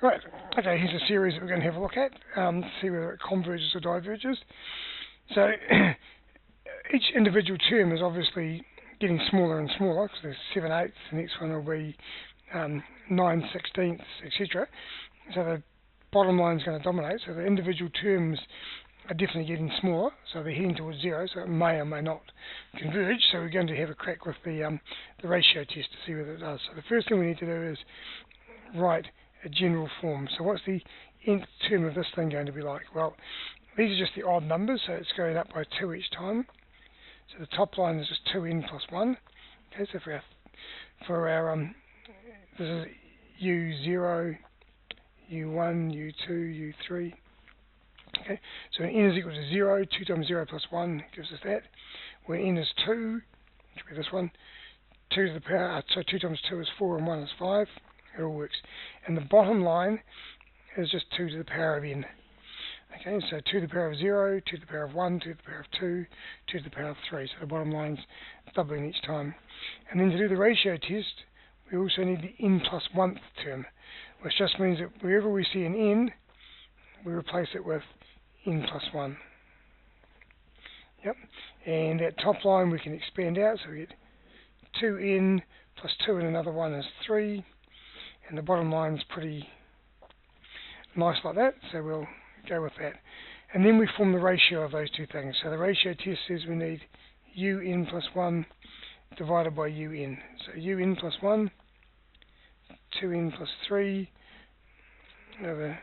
Right, okay, here's a series that we're going to have a look at, see whether it converges or diverges. So each individual term is obviously getting smaller and smaller, because there's 7/8, the next one will be 9/16, etc. So the bottom line is going to dominate, so the individual terms are definitely getting smaller, so they're heading towards zero, so it may or may not converge. So we're going to have a crack with the ratio test to see whether it does. So the first thing we need to do is write a general form. So what's the nth term of this thing going to be like? Well, these are just the odd numbers, so it's going up by 2 each time. So the top line is just 2n plus 1. Okay, so for our this is u0, u1, u2, u3. Okay, so when n is equal to 0, 2 times 0 plus 1 gives us that. When n is 2, which will be this one, 2 to the power, so 2 times 2 is 4 and 1 is 5. It all works. And the bottom line is just 2 to the power of n. Okay, so 2 to the power of 0, 2 to the power of 1, 2 to the power of 2, 2 to the power of 3. So the bottom line's doubling each time. And then to do the ratio test, we also need the n plus 1th term, which just means that wherever we see an n, we replace it with n plus 1. Yep. And that top line we can expand out, so we get 2n plus 2 and another 1 is 3. And the bottom line is pretty nice like that, so we'll go with that. And then we form the ratio of those two things. So the ratio test says we need un plus 1 divided by un. So un plus 1, 2n plus 3 over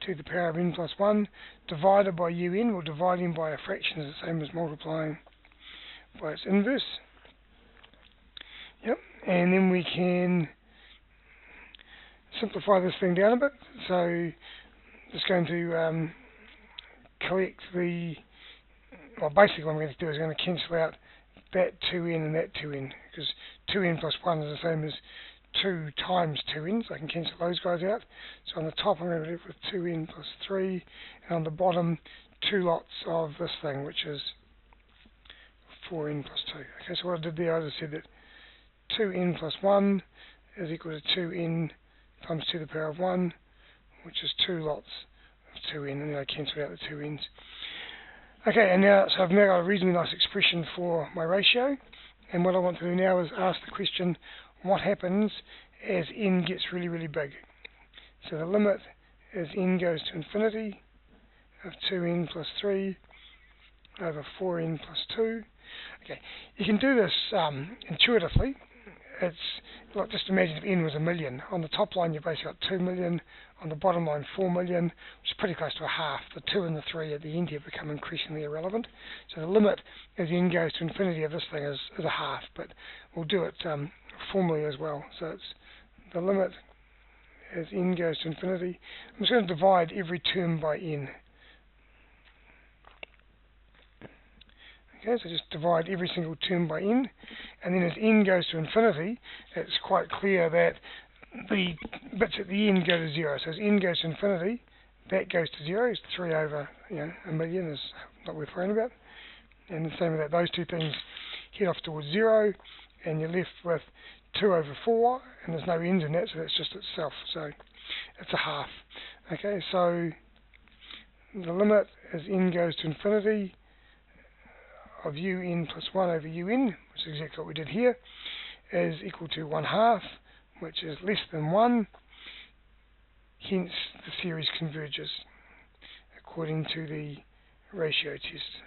2 to the power of n plus 1 divided by un. Well, dividing by a fraction is the same as multiplying by its inverse. Yep. And then we can simplify this thing down a bit. So just going to collect the, well, basically what I'm going to do is I'm going to cancel out that 2n and that 2n, because 2n plus 1 is the same as 2 times 2n, so I can cancel those guys out. So on the top I'm going to be left with 2n plus 3, and on the bottom 2 lots of this thing, which is 4n plus 2. Okay, so what I did there, I just said that 2n plus 1 is equal to 2n times 2 to the power of 1, which is 2 lots of 2n, and then I cancel out the 2 n's. Okay, and now, so I've now got a reasonably nice expression for my ratio, and what I want to do now is ask the question, what happens as n gets really, really big? So the limit as n goes to infinity of 2n plus 3 over 4n plus 2. Okay, you can do this intuitively. It's like, just imagine if n was 1,000,000. On the top line you've basically got 2 million, on the bottom line 4 million, which is pretty close to a half. The 2 and the 3 at the end here become increasingly irrelevant. So the limit as n goes to infinity of this thing is a half, but we'll do it formally as well. So it's the limit as n goes to infinity. I'm just going to divide every term by n. Okay, so just divide every single term by n, and then as n goes to infinity, it's quite clear that the bits at the end go to 0. So as n goes to infinity, that goes to 0. It's 3 over 1,000,000 is not worth worrying about. And the same with that, those two things head off towards 0, and you're left with 2 over 4, and there's no n's in that, so that's just itself. So it's a half. Okay, so the limit as n goes to infinity of un plus 1 over un, which is exactly what we did here, is equal to 1/2, which is less than 1. Hence, the series converges according to the ratio test.